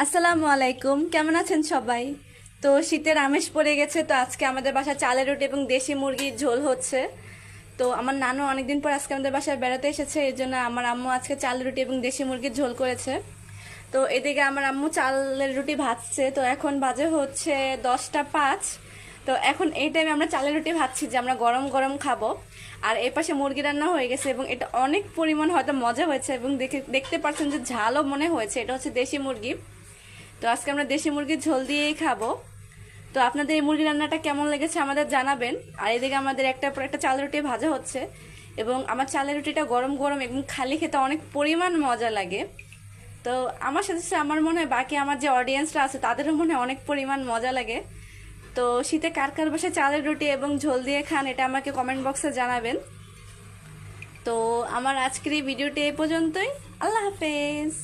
আসসালামু আলাইকুম, কেমন আছেন সবাই? তো শীতের আমেজ পড়ে গেছে, তো আজকে আমাদের বাসায় চালের রুটি এবং দেশি মুরগির ঝোল হচ্ছে। তো আমার নানু অনেকদিন পর আজকে আমাদের বাসায় বেড়াতে এসেছে, এই জন্য আমার আম্মু আজকে চালের রুটি এবং দেশি মুরগির ঝোল করেছে। তো এদিকে আমার আম্মু চালের রুটি ভাজছে, তো এখন বাজে হচ্ছে 10টা 5। তো এখন এই টাইমে আমরা চালের রুটি ভাজছি যে আমরা গরম গরম খাবো। আর এই পাশে মুরগি রান্না হয়ে গেছে এবং এটা অনেক পরিমাণ হয়তো মজা হয়েছে এবং দেখতে পাচ্ছেন যে ঝালও মনে হয়েছে। এটা হচ্ছে দেশি মুরগি। তো আজকে আমরা দেশি মুরগির ঝোল দিয়েই খাবো। তো আপনাদের এই মুরগি রান্নাটা কেমন লেগেছে আমাদের জানাবেন। আর এদিকে আমাদের একটার পর একটা চাল রুটি ভাজা হচ্ছে এবং আমার চালের রুটিটা গরম গরম এবং খালি খেতে অনেক পরিমাণ মজা লাগে। তো আমার সাথে সাথে আমার মনে হয় বাকি আমার যে অডিয়েন্সরা আছে তাদেরও মনে হয় অনেক পরিমাণ মজা লাগে। তো শীতে কার কার বাসায় চালের রুটি এবং ঝোল দিয়ে খান এটা আমাকে কমেন্ট বক্সে জানাবেন। তো আমার আজকের এই ভিডিওটি এই পর্যন্তই। আল্লাহ হাফেজ।